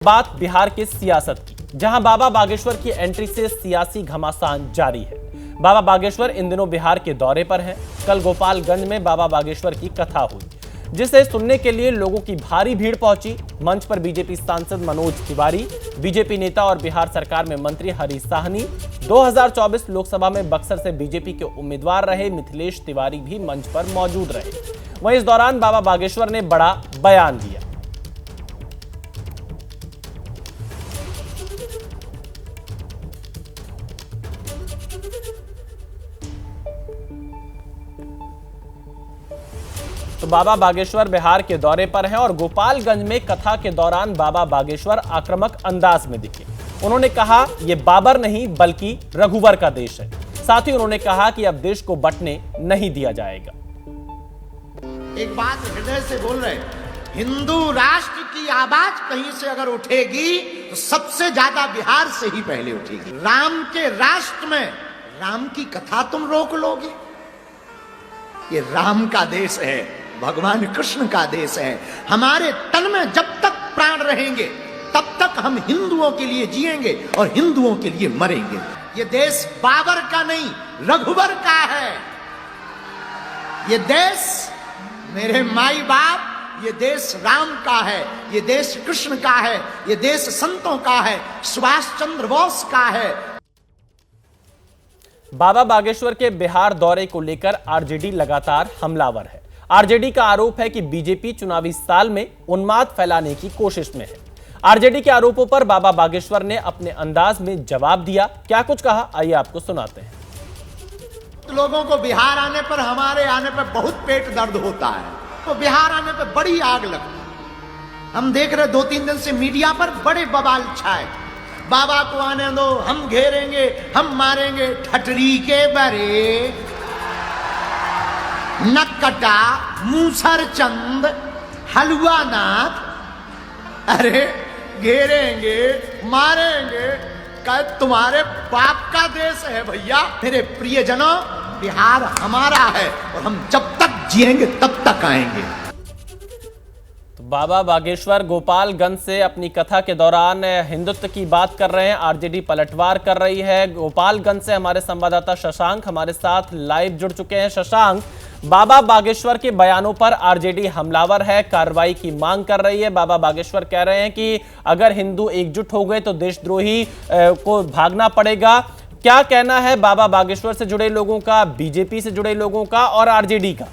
बात बिहार के सियासत की, जहां बाबा बागेश्वर की एंट्री से सियासी घमासान जारी है। बाबा बागेश्वर इन दिनों बिहार के दौरे पर हैं। कल गोपालगंज में बाबा बागेश्वर की कथा हुई, जिसे सुनने के लिए लोगों की भारी भीड़ पहुंची। मंच पर बीजेपी सांसद मनोज तिवारी, बीजेपी नेता और बिहार सरकार में मंत्री हरीश साहनी, 2024 लोकसभा में बक्सर से बीजेपी के उम्मीदवार रहे मिथिलेश तिवारी भी मंच पर मौजूद रहे। वहीं इस दौरान बाबा बागेश्वर ने बड़ा बयान दिया। तो बाबा बागेश्वर बिहार के दौरे पर हैं और गोपालगंज में कथा के दौरान बाबा बागेश्वर आक्रामक अंदाज में दिखे। उन्होंने कहा, यह बाबर नहीं बल्कि रघुवर का देश है। साथ ही उन्होंने कहा कि अब देश को बंटने नहीं दिया जाएगा। एक बात हृदय से बोल रहे, हिंदू राष्ट्र की आवाज कहीं से अगर उठेगी तो सबसे ज्यादा बिहार से ही पहले उठेगी। राम के राष्ट्र में राम की कथा तुम रोक लोगे? ये राम का देश है, भगवान कृष्ण का देश है। हमारे तन में जब तक प्राण रहेंगे तब तक हम हिंदुओं के लिए जिएंगे और हिंदुओं के लिए मरेंगे। ये देश बाबर का नहीं, रघुवर का है। ये देश मेरे माई बाप, ये देश राम का है, ये देश कृष्ण का है, ये देश संतों का है, सुभाष चंद्र बोस का है। बाबा बागेश्वर के बिहार दौरे को लेकर आरजेडी लगातार हमलावर है। आरजेडी का आरोप है कि बीजेपी चुनावी साल में उन्माद फैलाने की कोशिश में है। आरजेडी के आरोपों पर बाबा बागेश्वर ने अपने अंदाज में जवाब दिया। क्या कुछ कहा, आइए आपको सुनाते हैं। लोगों को बिहार आने पर, हमारे आने पर बहुत पेट दर्द होता है, तो बिहार आने पर बड़ी आग लगती है। हम देख रहे 2-3 दिन से मीडिया पर बड़े बवाल छाए, बाबा को आने दो, हम घेरेंगे, हम मारेंगे। ठटरी के बरे, नक्कटा, मूसर चंद, हलवा नाथ, अरे घेरेंगे, मारेंगे। क्या तुम्हारे बाप का देश है भैया? मेरे प्रियजनों, बिहार हमारा है और हम जब तक जिएंगे तब तक आएंगे। बाबा बागेश्वर गोपालगंज से अपनी कथा के दौरान हिंदुत्व की बात कर रहे हैं। आरजेडी पलटवार कर रही है। गोपालगंज से हमारे संवाददाता शशांक हमारे साथ लाइव जुड़ चुके हैं। शशांक, बाबा बागेश्वर के बयानों पर आरजेडी हमलावर है, कार्रवाई की मांग कर रही है। बाबा बागेश्वर कह रहे हैं कि अगर हिंदू एकजुट हो गए तो देशद्रोही को भागना पड़ेगा। क्या कहना है बाबा बागेश्वर से जुड़े लोगों का, बीजेपी से जुड़े लोगों का और आरजेडी का?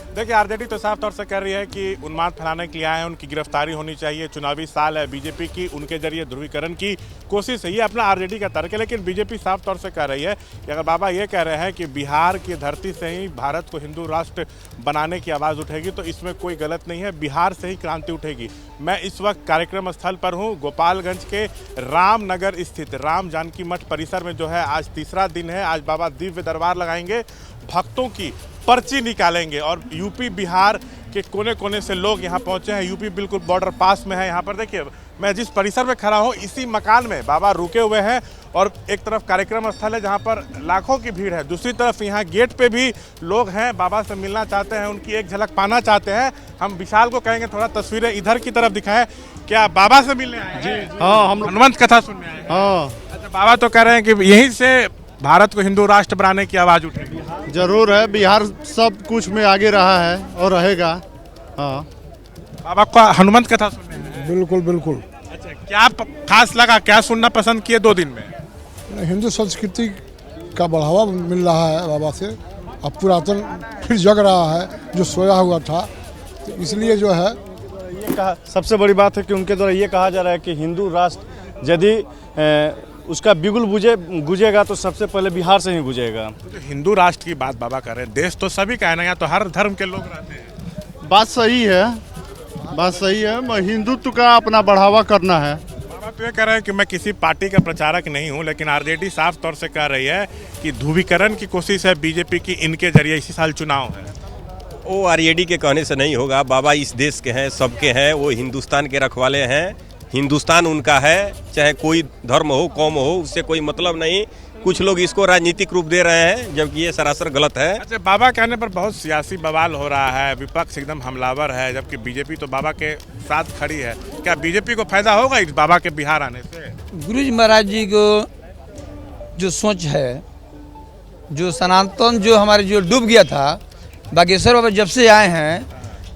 देखिए, आरजेडी तो साफ तौर से कह रही है कि उन्माद फैलाने के लिए आए हैं, उनकी गिरफ्तारी होनी चाहिए। चुनावी साल है बीजेपी की, उनके जरिए ध्रुवीकरण की कोशिश है, ये अपना आरजेडी का तर्क है। लेकिन बीजेपी साफ तौर से कह रही है कि अगर बाबा ये कह रहे हैं कि बिहार की धरती से ही भारत को हिंदू राष्ट्र बनाने की आवाज़ उठेगी तो इसमें कोई गलत नहीं है, बिहार से ही क्रांति उठेगी। मैं इस वक्त कार्यक्रम स्थल पर हूँ, गोपालगंज के रामनगर स्थित राम जानकी मठ परिसर में जो है आज तीसरा दिन है। आज बाबा दिव्य दरबार लगाएंगे, भक्तों की पर्ची निकालेंगे और यूपी बिहार के कोने कोने से लोग यहाँ पहुँचे हैं। यूपी बिल्कुल बॉर्डर पास में है। यहाँ पर देखिए, मैं जिस परिसर में खड़ा हूँ इसी मकान में बाबा रुके हुए हैं और एक तरफ कार्यक्रम स्थल है जहाँ पर लाखों की भीड़ है, दूसरी तरफ यहाँ गेट पे भी लोग हैं, बाबा से मिलना चाहते हैं, उनकी एक झलक पाना चाहते हैं। हम विशाल को कहेंगे थोड़ा तस्वीरें इधर की तरफ दिखाएं। क्या बाबा से मिलने आए हैं? हाँ, हम हनुमंत कथा सुनने आए हैं। हाँ, अच्छा, बाबा तो कह रहे हैं कि यहीं से भारत को हिंदू राष्ट्र बनाने की आवाज़ उठेगी। जरूर है, बिहार सब कुछ में आगे रहा है और रहेगा। हाँ, बाबा को हनुमंत कथा सुनने हैं? बिल्कुल बिल्कुल। अच्छा, क्या खास लगा, क्या सुनना पसंद किए 2 दिन में? हिंदू संस्कृति का बढ़ावा मिल रहा है बाबा से। अब पुरातन फिर जग रहा है जो सोया हुआ था, तो इसलिए जो है ये कहा, सबसे बड़ी बात है कि उनके द्वारा ये कहा जा रहा है कि हिंदू राष्ट्र यदि उसका बिगुल गुजेगा तो सबसे पहले बिहार से ही गुजेगा। तो हिंदू राष्ट्र की बात बाबा कर रहे हैं, देश तो सभी का है ना, यहाँ तो हर धर्म के लोग रहते हैं। बात सही है, बात सही है। हिंदुत्व का अपना बढ़ावा करना है। बाबा तो ये कह रहे हैं कि मैं किसी पार्टी का प्रचारक नहीं हूँ, लेकिन आरजेडी साफ तौर से कह रही है कि ध्रुवीकरण की कोशिश है बीजेपी की, इनके जरिए इसी साल चुनाव है। वो आरजेडी के कहने से नहीं होगा। बाबा इस देश के हैं, सबके हैं, वो हिंदुस्तान के रखवाले हैं। हिंदुस्तान उनका है, चाहे कोई धर्म हो, कौम हो, उससे कोई मतलब नहीं। कुछ लोग इसको राजनीतिक रूप दे रहे हैं, जबकि ये सरासर गलत है। अच्छा, बाबा कहने पर बहुत सियासी बवाल हो रहा है, विपक्ष एकदम हमलावर है, जबकि बीजेपी तो बाबा के साथ खड़ी है। क्या बीजेपी को फायदा होगा इस बाबा के बिहार आने से? गुरु जी महाराज जी को जो सोच है, जो सनातन जो हमारे जो डूब गया था, बागेश्वर बाबा जब से आए हैं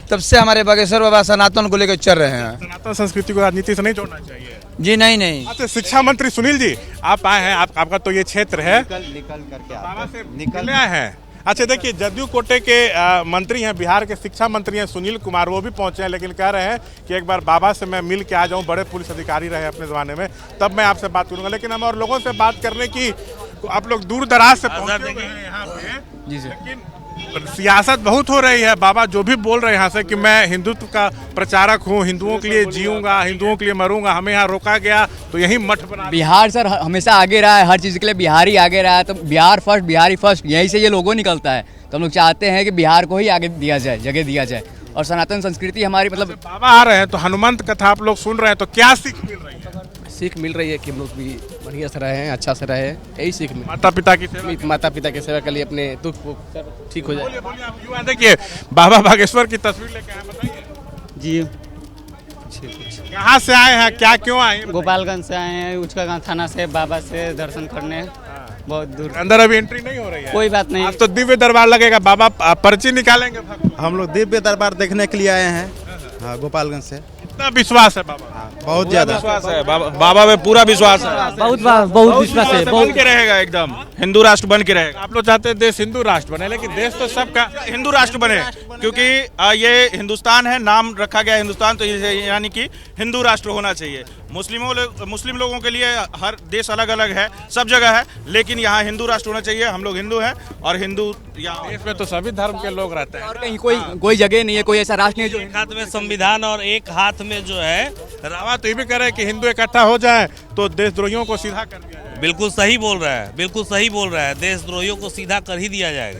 तब से हमारे बागेश्वर बाबा सनातन को लेकर चल रहे हैं। सनातन संस्कृति को राजनीति से नहीं जोड़ना चाहिए। जी नहीं। अच्छा, शिक्षा मंत्री सुनील जी आप आए हैं, आपका तो ये क्षेत्र है, निकल करके बाबा से निकल आए हैं। अच्छा, देखिए जदयू कोटे के मंत्री हैं, बिहार के शिक्षा मंत्री हैं सुनील कुमार, वो भी पहुंचे हैं, लेकिन कह रहे हैं कि एक बार बाबा से मैं मिल के आ जाऊं, बड़े पुलिस अधिकारी रहे अपने ज़माने में, तब मैं आपसे बात करूंगा। लेकिन हम और लोगों से बात करने की, आप लोग दूर दराज से पहुंचे हुए हैं यहाँ पे, जी सर। लेकिन सियासत बहुत हो रही है। बाबा जो भी बोल रहे हैं यहाँ से कि मैं हिंदुत्व का प्रचारक हूँ, हिंदुओं के लिए जीऊंगा, हिंदुओं के लिए मरूंगा, हमें यहाँ रोका गया तो यही मठ बना। बिहार सर हमेशा आगे रहा है, हर चीज़ के लिए बिहार ही आगे रहा है, तो बिहार फर्स्ट, बिहारी फर्स्ट, यहीं से ये लोगो निकलता है। तो हम लोग चाहते हैं कि बिहार को ही आगे दिया जाए, जगह दिया जाए, और सनातन संस्कृति हमारी मतलब। बाबा आ रहे हैं तो हनुमंत कथा आप लोग सुन रहे हैं, तो क्या सीख मिल रही है? सीख मिल रही है कि हम लोग भी बढ़िया से रहे, अच्छा से रहे, यही सीख मिल। माता पिता की सेवा, माता पिता की सेवा के लिए अपने दुख को ठीक हो जाए। बोलिए आप युवा, देखिए बाबा बागेश्वर की तस्वीर लेके आए, बताइए जी। कहाँ से आए हैं, क्या क्यों आए हैं? गोपालगंज से आए हैं, उचका थाना से बाबा से दर्शन करने, बहुत दूर। अंदर अभी एंट्री नहीं हो रही है? कोई बात नहीं। आज तो दिव्य दरबार लगेगा, बाबा पर्ची निकालेंगे। हम लोग दिव्य दरबार देखने के लिए आए हैं, हाँ, गोपालगंज से। कितना विश्वास है बाबा? बहुत ज्यादा विश्वास है, बाबा में पूरा विश्वास है, बहुत विश्वास है, बन के रहेगा, एकदम हिंदू राष्ट्र बन के रहेगा। आप लोग चाहते हैं देश हिंदू राष्ट्र बने, लेकिन देश तो सबका हिंदू राष्ट्र बने, क्योंकि ये हिंदुस्तान है, नाम रखा गया हिंदुस्तान, तो यानी कि हिंदू राष्ट्र होना चाहिए। मुस्लिम लोगों के लिए हर देश अलग अलग है, सब जगह है, लेकिन यहाँ हिंदू राष्ट्र होना चाहिए। हम लोग हिंदू हैं और हिंदू यहाँ देश में तो सभी धर्म के लोग रहते हैं, और कहीं कोई जगह नहीं है, कोई ऐसा राष्ट्र नहीं जो एक हाथ में संविधान और एक हाथ में जो है रावा तो ये भी कह रहे हैं कि हिंदू इकट्ठा हो जाए तो देशद्रोहियों को सीधा कर दिया जाए। बिल्कुल सही बोल रहा है, बिल्कुल सही बोल रहा है, देशद्रोहियों को सीधा कर ही दिया जाएगा।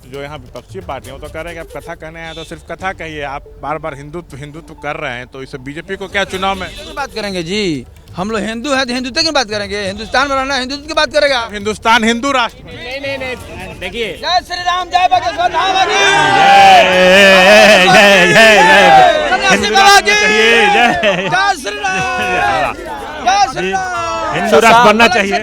जो यहाँ विपक्षी पार्टियां तो कह रहे हैं कि आप कथा कहने हैं तो सिर्फ कथा कहिए, आप बार बार हिंदुत्व कर रहे हैं, तो इससे बीजेपी को क्या चुनाव में बात करेंगे जी? हम लोग हिंदू हैं तो हिंदुत्व की बात करेंगे, हिंदुस्तान में रहना हिंदुत्व की बात करेगा। हिंदुस्तान हिंदू राष्ट्र नहीं, देखिए, जय श्री राम, जय बागेश्वर धाम की, जय श्री राम, जय श्री राम। हिंदू राष्ट्र बनना चाहिए।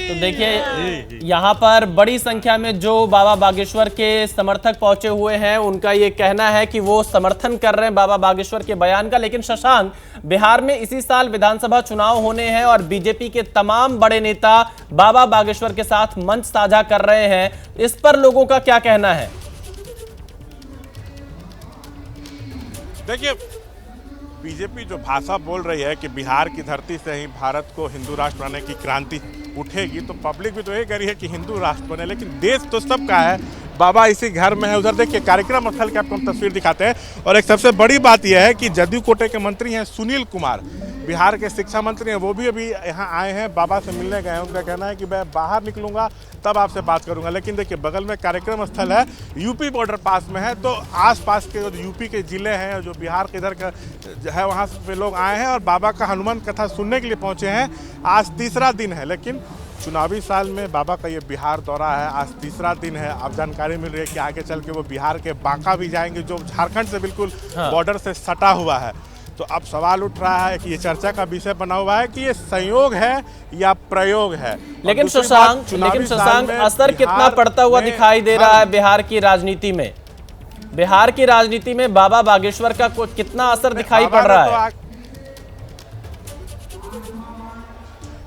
तो देखिए यहाँ पर बड़ी संख्या में जो बाबा बागेश्वर के समर्थक पहुंचे हुए हैं, उनका ये कहना है कि वो समर्थन कर रहे हैं बाबा बागेश्वर के बयान का। लेकिन शशांक, बिहार में इसी साल विधानसभा चुनाव होने हैं और बीजेपी के तमाम बड़े नेता बाबा बागेश्वर के साथ मंच साझा कर रहे हैं, इस पर लोगों का क्या कहना है? देखिए, बीजेपी जो भाषा बोल रही है कि बिहार की धरती से ही भारत को हिंदू राष्ट्र बनाने की क्रांति उठेगी, तो पब्लिक भी तो ये कह रही है कि हिंदू राष्ट्र बने, लेकिन देश तो सबका है। बाबा इसी घर में है। उधर देखिए कार्यक्रम स्थल की आपको हम तस्वीर दिखाते हैं। और एक सबसे बड़ी बात यह है कि जदयू कोटे के मंत्री हैं सुनील कुमार, बिहार के शिक्षा मंत्री हैं, वो भी अभी यहाँ आए हैं, बाबा से मिलने गए हैं। उनका कहना है कि मैं बाहर निकलूंगा तब आपसे बात करूंगा। लेकिन देखिए बगल में कार्यक्रम स्थल है, यूपी बॉर्डर पास में है, तो आसपास के जो यूपी के ज़िले हैं, जो बिहार के इधर का है, वहाँ पे लोग आए हैं और बाबा का हनुमान कथा सुनने के लिए पहुँचे हैं। आज तीसरा दिन है, लेकिन चुनावी साल में बाबा का ये बिहार दौरा है, आज तीसरा दिन है। अब जानकारी मिल रही है कि आगे चल के वो बिहार के बांका भी जाएंगे, जो झारखंड से बिल्कुल बॉर्डर से सटा हुआ है। तो अब सवाल उठ रहा है कि ये चर्चा का विषय बना हुआ है कि ये संयोग है या प्रयोग है। लेकिन शशांक, असर कितना पड़ता हुआ दिखाई दे रहा है बिहार की राजनीति में? बिहार की राजनीति में बाबा बागेश्वर का कितना असर दिखाई पड़ रहा है?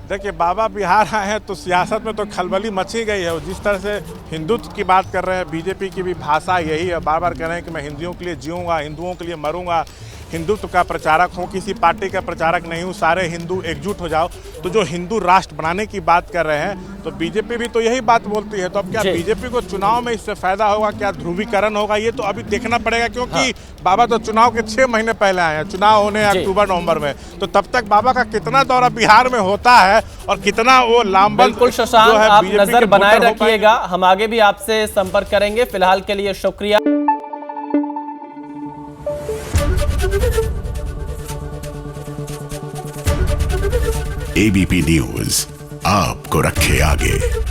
देखिए, बाबा बिहार आए हैं तो सियासत में तो खलबली मची गई है। जिस तरह से हिंदुत्व की बात कर रहे हैं, बीजेपी की भी भाषा यही है, बार बार कह रहे हैं कि मैं हिंदुओं के लिए जीऊंगा, हिंदुओं के लिए मरूंगा, हिंदुत्व का प्रचारक हूँ, किसी पार्टी का प्रचारक नहीं हूँ, सारे हिंदू एकजुट हो जाओ। तो जो हिंदू राष्ट्र बनाने की बात कर रहे हैं, तो बीजेपी भी तो यही बात बोलती है। तो अब क्या बीजेपी को चुनाव में इससे फायदा होगा, क्या ध्रुवीकरण होगा, ये तो अभी देखना पड़ेगा। क्योंकि बाबा तो चुनाव के 6 महीने पहले आए हैं, चुनाव होने अक्टूबर नवंबर में, तो तब तक बाबा का कितना दौरा बिहार में होता है और कितना वो लामबंद। बिल्कुल शशांक, आप नजर बनाए रखिएगा, हम आगे भी आपसे संपर्क करेंगे। फिलहाल के लिए शुक्रिया। ABP न्यूज आपको रखे आगे।